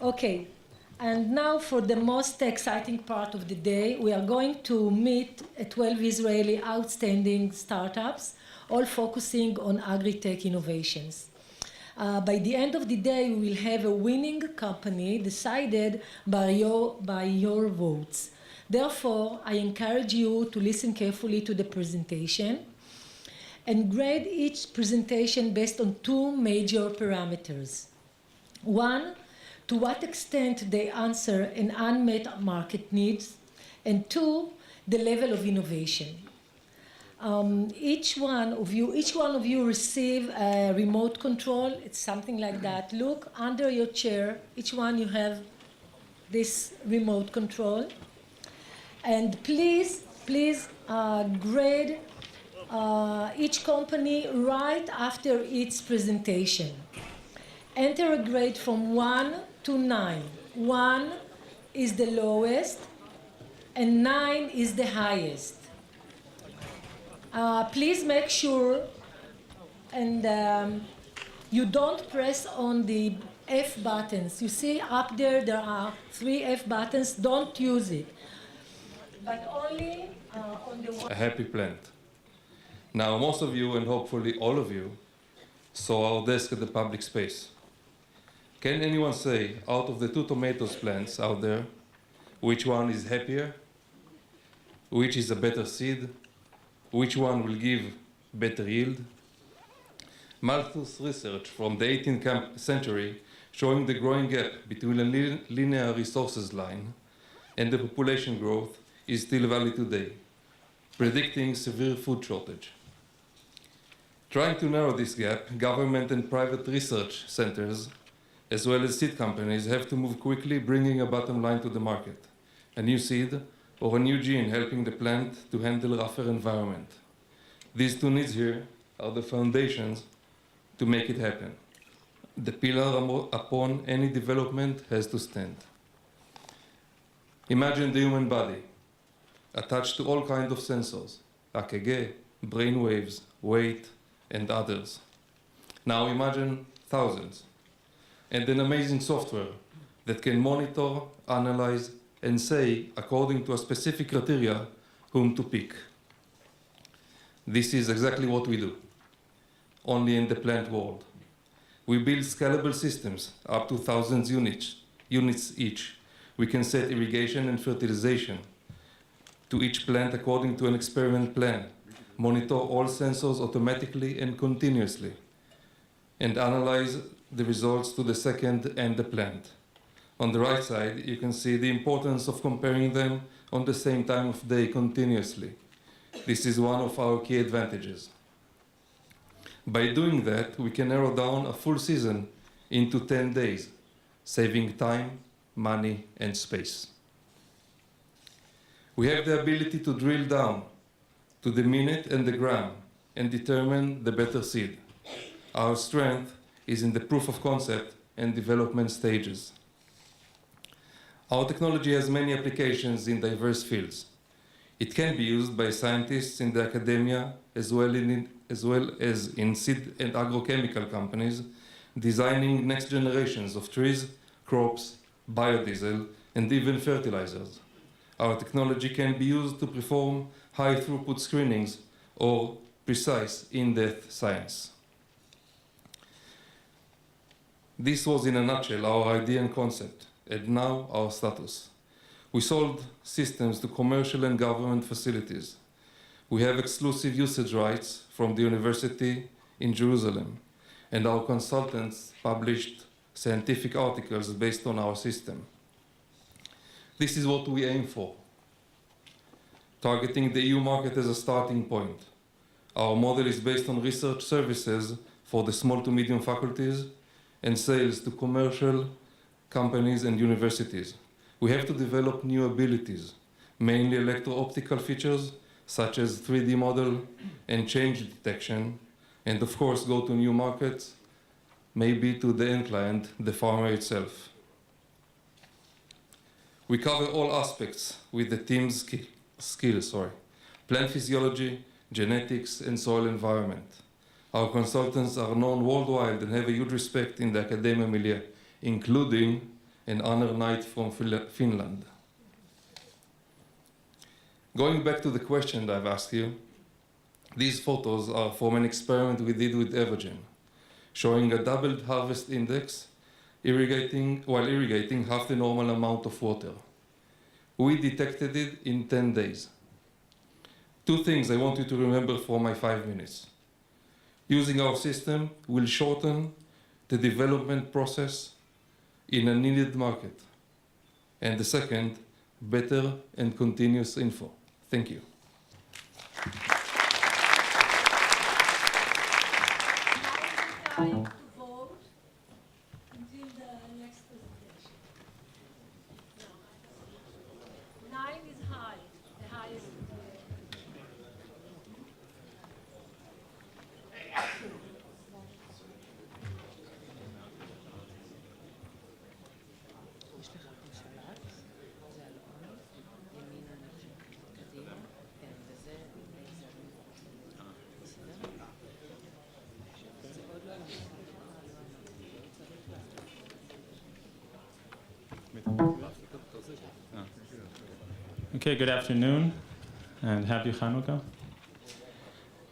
Okay, and now for the most exciting part of the day, we are going to meet 12 Israeli outstanding startups, all focusing on agri-tech innovations. By the end of the day, we will have a winning company decided by your votes. Therefore, I encourage you to listen carefully to the presentation and grade each presentation based on two major parameters. One, to what extent they answer an unmet market needs, and two, the level of innovation. Each one of you receive a remote control. It's something like that. Look under your chair. Each one you have this remote control. And please grade each company right after its presentation. Enter a grade from 1 to 9. 1 is the lowest, and 9 is the highest. Please make sure you don't press on the F buttons. You see up there are 3 F buttons. Don't use it, but only on the one. A happy plant. Now, most of you, and hopefully all of you, saw our desk at the public space. Can anyone say, out of the 2 tomatoes plants out there, which one is happier? Which is a better seed? Which one will give better yield? Malthus research from the 18th century showing the growing gap between a linear resources line and the population growth is still valid today, predicting severe food shortage. Trying to narrow this gap, government and private research centers, as well as seed companies, have to move quickly, bringing a bottom line to the market, a new seed or a new gene helping the plant to handle rougher environment. These two needs here are the foundations to make it happen. The pillar upon any development has to stand. Imagine the human body, attached to all kinds of sensors, EKG, brain waves, weight, and others. Now imagine thousands, and an amazing software that can monitor, analyze, and say, according to a specific criteria, whom to pick. This is exactly what we do, only in the plant world. We build scalable systems, up to thousands units each. We can set irrigation and fertilization to each plant according to an experiment plan, monitor all sensors automatically and continuously, and analyze the results to the second and the plant. On the right side, you can see the importance of comparing them on the same time of day continuously. This is one of our key advantages. By doing that, we can narrow down a full season into 10 days, saving time, money, and space. We have the ability to drill down to the minute and the gram and determine the better seed. Our strength is in the proof of concept and development stages. Our technology has many applications in diverse fields. It can be used by scientists in the academia as well as in seed and agrochemical companies, designing next generations of trees, crops, biodiesel, and even fertilizers. Our technology can be used to perform high-throughput screenings or precise, in-depth science. This was, in a nutshell, our idea and concept, and now our status. We sold systems to commercial and government facilities. We have exclusive usage rights from the university in Jerusalem, and our consultants published scientific articles based on our system. This is what we aim for, targeting the EU market as a starting point. Our model is based on research services for the small to medium faculties and sales to commercial companies and universities. We have to develop new abilities, mainly electro-optical features, such as 3D model and change detection, and of course go to new markets, maybe to the end client, the farmer itself. We cover all aspects with the team's skills, plant physiology, genetics, and soil environment. Our consultants are known worldwide and have a huge respect in the academia milieu, including and Anna Knight from Finland. Going back to the question that I've asked you, these photos are from an experiment we did with Evergen, showing a doubled harvest index while irrigating half the normal amount of water. We detected it in 10 days. 2 things I want you to remember for my 5 minutes. Using our system will shorten the development process in a needed market. And the second, better and continuous info. Thank you. Time to vote until the next presentation. 9 is high, the highest. Okay, good afternoon and happy Hanukkah.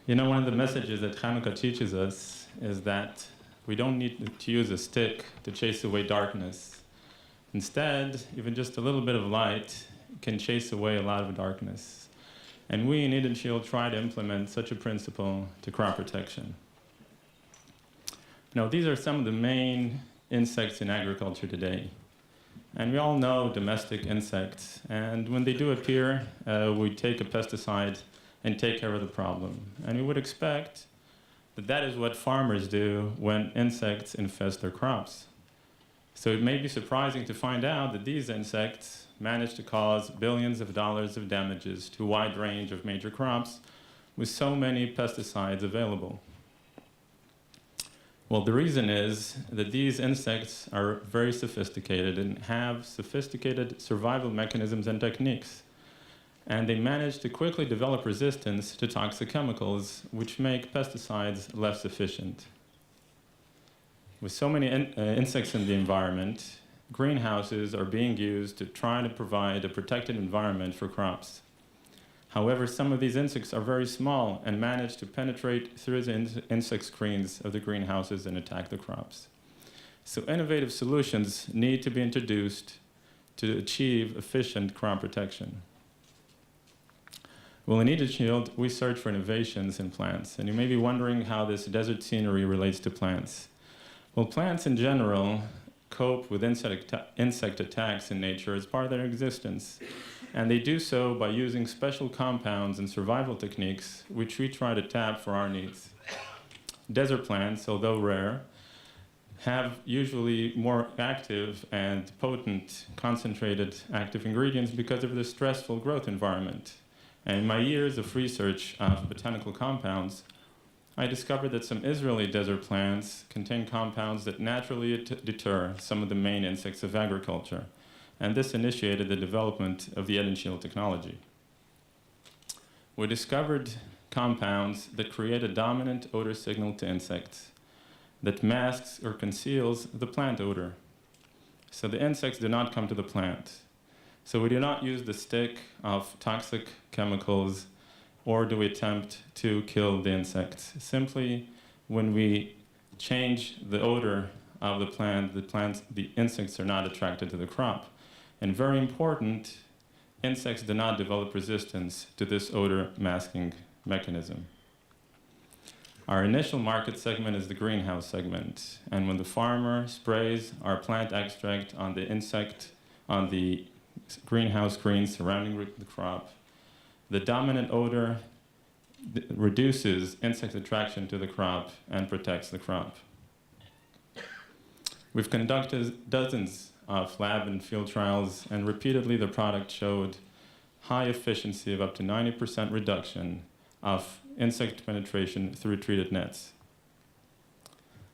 You know, one of the messages that Hanukkah teaches us is that we don't need to use a stick to chase away darkness. Instead, even just a little bit of light can chase away a lot of darkness. And we in EdenShield try to implement such a principle to crop protection. Now, these are some of the main insects in agriculture today. And we all know domestic insects, and when they do appear, we take a pesticide and take care of the problem. And we would expect that that is what farmers do when insects infest their crops. So it may be surprising to find out that these insects manage to cause billions of dollars of damages to a wide range of major crops with so many pesticides available. Well, the reason is that these insects are very sophisticated and have sophisticated survival mechanisms and techniques. And they manage to quickly develop resistance to toxic chemicals, which make pesticides less efficient. With so many insects in the environment, greenhouses are being used to try to provide a protected environment for crops. However, some of these insects are very small and manage to penetrate through the insect screens of the greenhouses and attack the crops. So innovative solutions need to be introduced to achieve efficient crop protection. Well, in EdenShield, we search for innovations in plants, and you may be wondering how this desert scenery relates to plants. Well, plants in general cope with insect attacks in nature as part of their existence. And they do so by using special compounds and survival techniques, which we try to tap for our needs. Desert plants, although rare, have usually more active and potent concentrated active ingredients because of the stressful growth environment. And in my years of research of botanical compounds, I discovered that some Israeli desert plants contain compounds that naturally deter some of the main insects of agriculture. And this initiated the development of the EdenShield technology. We discovered compounds that create a dominant odor signal to insects that masks or conceals the plant odor. So the insects do not come to the plant. So we do not use the stick of toxic chemicals, or do we attempt to kill the insects. Simply, when we change the odor of the insects are not attracted to the crop. And very important, insects do not develop resistance to this odor masking mechanism. Our initial market segment is the greenhouse segment. And when the farmer sprays our plant extract on the greenhouse screens surrounding the crop, the dominant odor reduces insect attraction to the crop and protects the crop. We've conducted dozens of lab and field trials, and repeatedly the product showed high efficiency of up to 90% reduction of insect penetration through treated nets.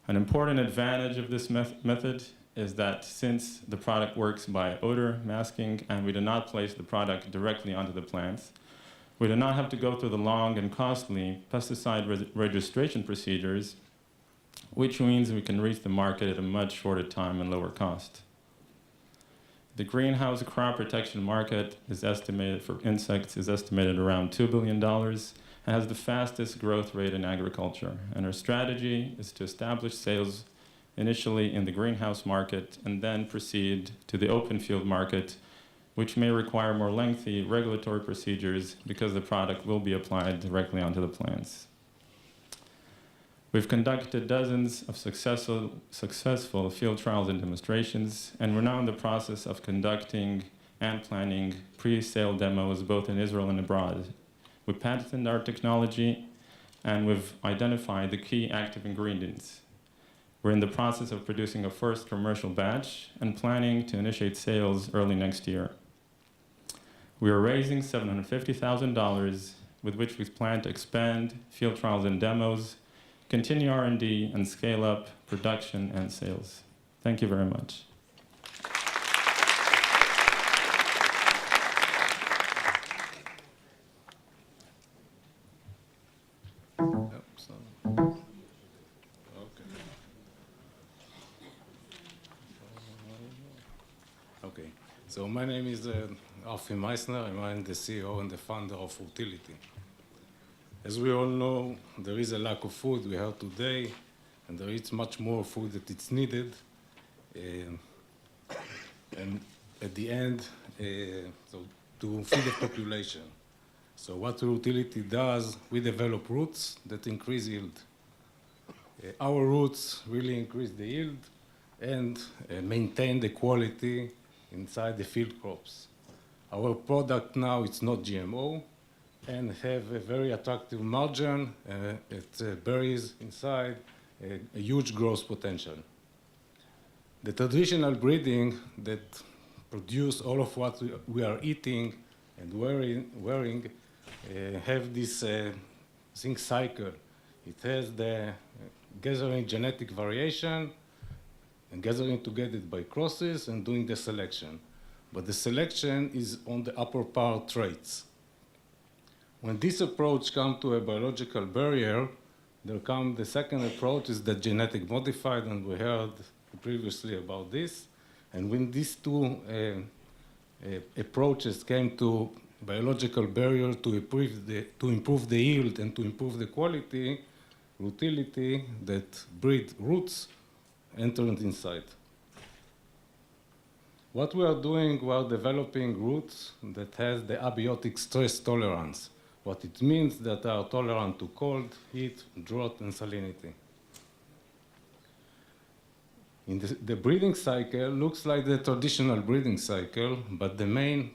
An important advantage of this method is that since the product works by odor masking and we do not place the product directly onto the plants, we do not have to go through the long and costly pesticide registration procedures, which means we can reach the market at a much shorter time and lower cost. The greenhouse crop protection market is estimated for insects is estimated around $2 billion and has the fastest growth rate in agriculture. And our strategy is to establish sales initially in the greenhouse market and then proceed to the open field market, which may require more lengthy regulatory procedures because the product will be applied directly onto the plants. We've conducted dozens of successful field trials and demonstrations, and we're now in the process of conducting and planning pre-sale demos both in Israel and abroad. We patented our technology, and we've identified the key active ingredients. We're in the process of producing a first commercial batch and planning to initiate sales early next year. We are raising $750,000, with which we plan to expand field trials and demos, continue R&D, and scale up production and sales. Thank you very much. Okay, so my name is Afi Meissner, and I'm the CEO and the founder of Rootility. As we all know, there is a lack of food we have today, and there is much more food that it's needed. And at the end, so to feed the population. So what Rootility does, we develop roots that increase yield. Our roots really increase the yield and maintain the quality inside the field crops. Our product now, it's not GMO, and have a very attractive margin. It buries inside a huge growth potential. The traditional breeding that produce all of what we are eating and wearing have this zinc cycle. It has the gathering genetic variation and gathering together by crosses and doing the selection. But the selection is on the upper part traits. When this approach comes to a biological barrier, the second approach is the genetic modified, and we heard previously about this. And when these two approaches came to biological barrier to improve the yield and to improve the quality, Rootility that breed roots entered inside. What we are doing, we are developing roots that has the abiotic stress tolerance. What it means that they are tolerant to cold, heat, drought, and salinity. In the breeding cycle looks like the traditional breeding cycle, but the main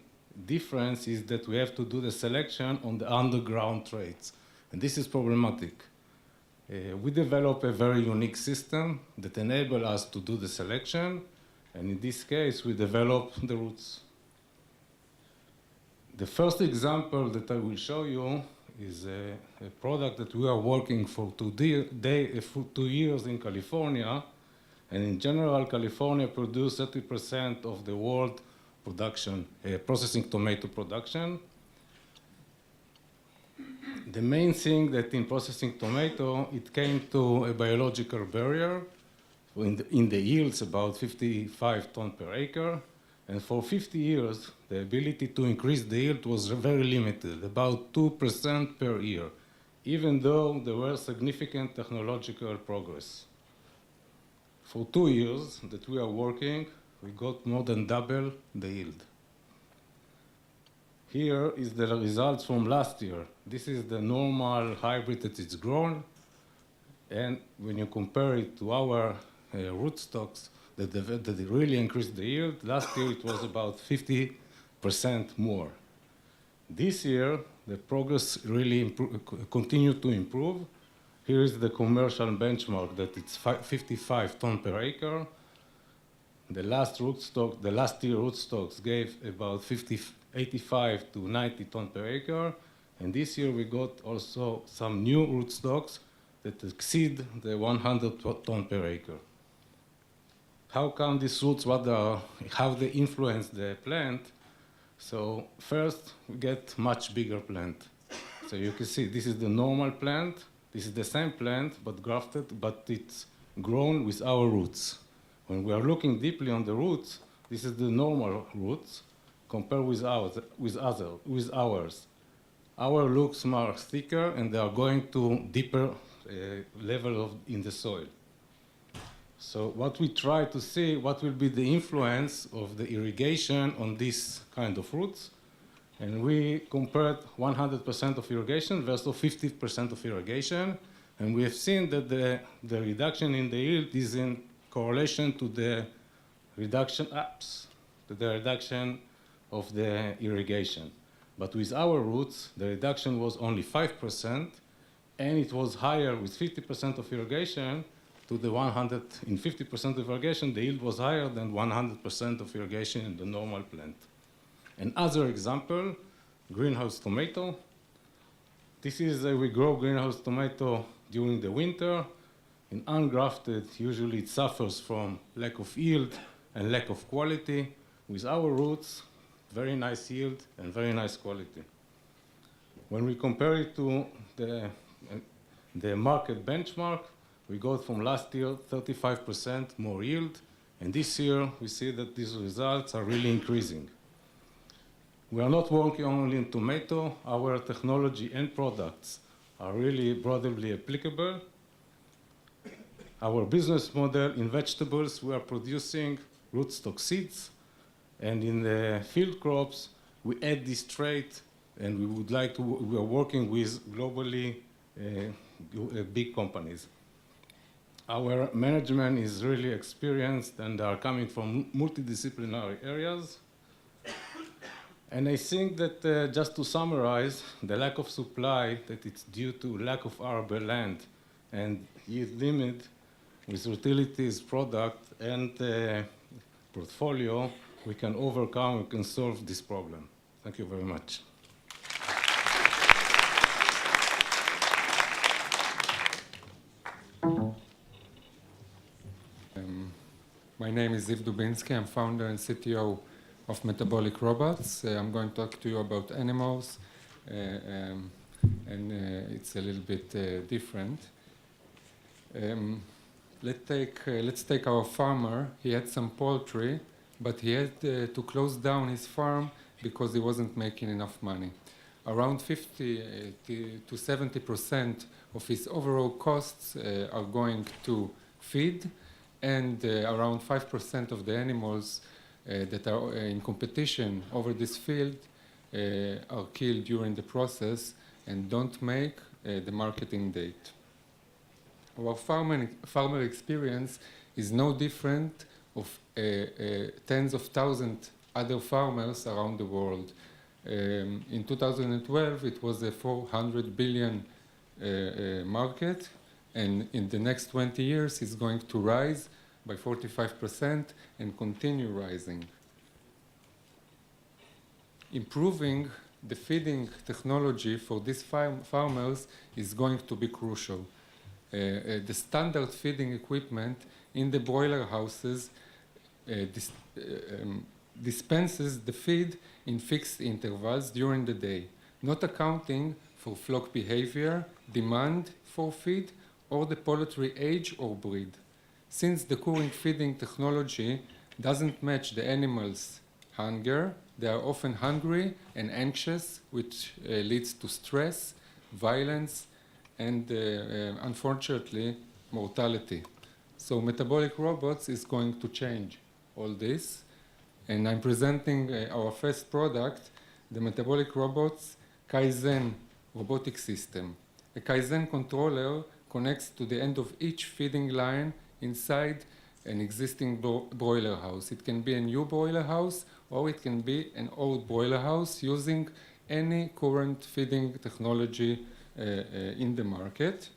difference is that we have to do the selection on the underground traits, and this is problematic. We develop a very unique system that enables us to do the selection, and in this case, we develop the roots. The first example that I will show you is a product that we are working for 2 years in California. And in general, California produces 30% of the world production, processing tomato production. The main thing that in processing tomato, it came to a biological barrier. In the yields, about 55 tons per acre. And for 50 years, the ability to increase the yield was very limited, about 2% per year, even though there were significant technological progress. For 2 years that we are working, we got more than double the yield. Here is the results from last year. This is the normal hybrid that is grown. And when you compare it to our rootstocks, that really increased the yield. Last year, it was about 50% more. This year, the progress really continued to improve. Here is the commercial benchmark that it's 55 tons per acre. The last year rootstocks gave about 85 to 90 tons per acre. And this year, we got also some new rootstocks that exceed the 100 tons per acre. How come these roots, how they influence the plant? So first, we get much bigger plant. So you can see this is the normal plant. This is the same plant, but grafted, but it's grown with our roots. When we are looking deeply on the roots, This is the normal roots compared with ours. Our looks are thicker and they are going to deeper level in the soil. So what we try to see, what will be the influence of the irrigation on this kind of roots. And we compared 100% of irrigation versus 50% of irrigation. And we have seen that the reduction in the yield is in correlation to the reduction of the irrigation. But with our roots, the reduction was only 5%, and it was higher with 50% of irrigation to the 150% of irrigation. The yield was higher than 100% of irrigation in the normal plant. Another example, greenhouse tomato. This is, we grow greenhouse tomato during the winter. In ungrafted, usually it suffers from lack of yield and lack of quality. With our roots, very nice yield and very nice quality. When we compare it to the market benchmark, we got from last year 35% more yield, and this year we see that these results are really increasing. We are not working only in tomato. Our technology and products are really broadly applicable. Our business model in vegetables, we are producing rootstock seeds, and in the field crops, we add this trait, and we are working with globally big companies. Our management is really experienced and are coming from multidisciplinary areas. And I think that just to summarize, the lack of supply, that it's due to lack of arable land and yield limit with Rootility's product and portfolio, we can overcome, we can solve this problem. Thank you very much. My name is Ziv Dubinsky. I'm founder and CTO of Metabolic Robots. I'm going to talk to you about animals, and it's a little bit different. Let's take our farmer. He had some poultry, but he had to close down his farm because he wasn't making enough money. Around 50 to 70% of his overall costs are going to feed, and around 5% of the animals that are in competition over this field are killed during the process and don't make the marketing date. Our farmer experience is no different of tens of thousands other farmers around the world. In 2012, it was a 400 billion market, and in the next 20 years, it's going to rise by 45% and continue rising. Improving the feeding technology for these farmers is going to be crucial. The standard feeding equipment in the broiler houses dispenses the feed in fixed intervals during the day, not accounting for flock behavior, demand for feed, or the poultry age or breed. Since the current feeding technology doesn't match the animals' hunger, they are often hungry and anxious, which leads to stress, violence, and unfortunately, mortality. So Metabolic Robots is going to change all this. And I'm presenting our first product, the Metabolic Robots Kaizen robotic system. A Kaizen controller connects to the end of each feeding line inside an existing broiler house. It can be a new broiler house, or it can be an old broiler house using any current feeding technology in the market.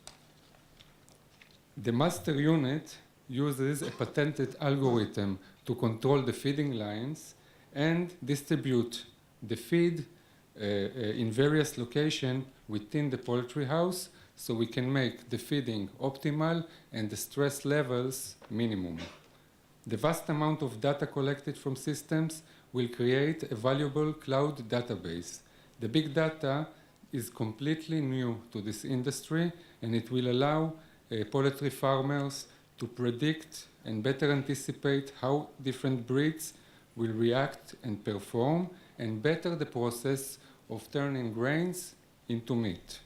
The master unit uses a patented algorithm to control the feeding lines and distribute the feed in various locations within the poultry house, so we can make the feeding optimal and the stress levels minimum. The vast amount of data collected from systems will create a valuable cloud database. The big data is completely new to this industry, and it will allow poultry farmers to predict and better anticipate how different breeds will react and perform and better the process of turning grains into meat.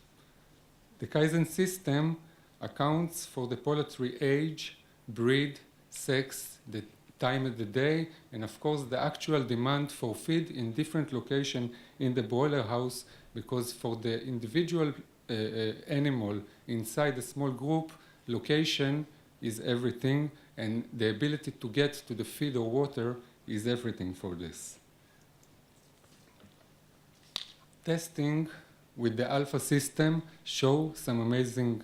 The Kaizen system accounts for the poultry age, breed, sex, the time of the day, and of course the actual demand for feed in different locations in the broiler house, because for the individual animal inside a small group, location is everything, and the ability to get to the feed or water is everything for this. Testing with the alpha system show some amazing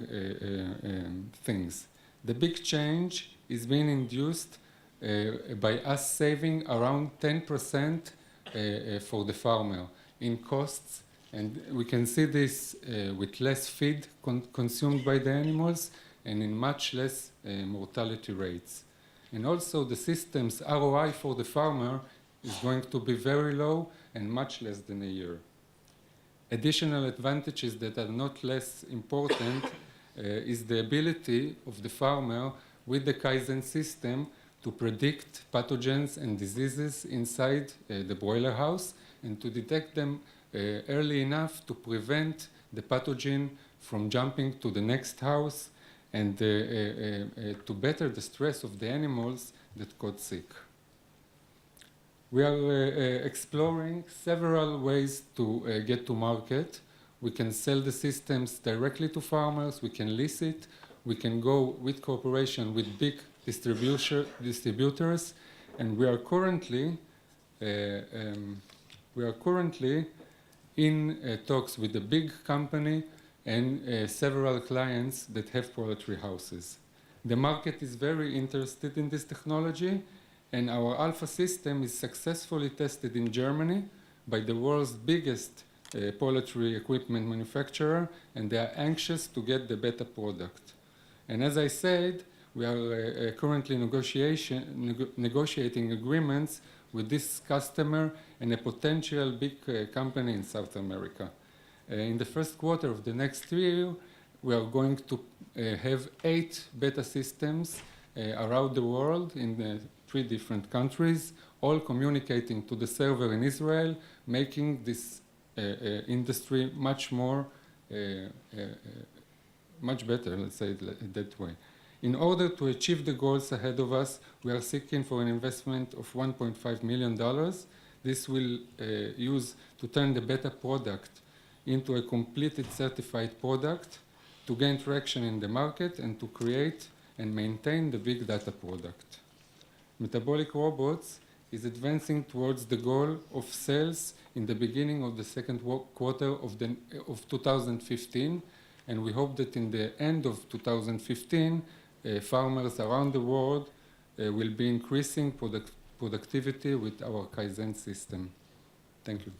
things. The big change is being induced by us saving around 10% for the farmer in costs, and we can see this with less feed consumed by the animals and in much less mortality rates. And also the system's ROI for the farmer is going to be very low and much less than a year. Additional advantages that are not less important is the ability of the farmer with the Kaizen system to predict pathogens and diseases inside the broiler house and to detect them early enough to prevent the pathogen from jumping to the next house and to better the stress of the animals that got sick. We are exploring several ways to get to market. We can sell the systems directly to farmers, we can lease it, we can go with cooperation with big distributors, and we are currently in talks with a big company and several clients that have poultry houses. The market is very interested in this technology, and our alpha system is successfully tested in Germany by the world's biggest poultry equipment manufacturer, and they are anxious to get the beta product. And as I said, we are currently negotiating agreements with this customer and a potential big company in South America. In the first quarter of the next year, we are going to have 8 beta systems around the world in 3 different countries, all communicating to the server in Israel, making this industry much better, let's say it that way. In order to achieve the goals ahead of us, we are seeking for an investment of $1.5 million. This will use to turn the beta product into a completed certified product, to gain traction in the market, and to create and maintain the big data product. Metabolic Robots is advancing towards the goal of sales in the beginning of the second quarter of 2015, and we hope that in the end of 2015, farmers around the world will be increasing productivity with our Kaizen system. Thank you.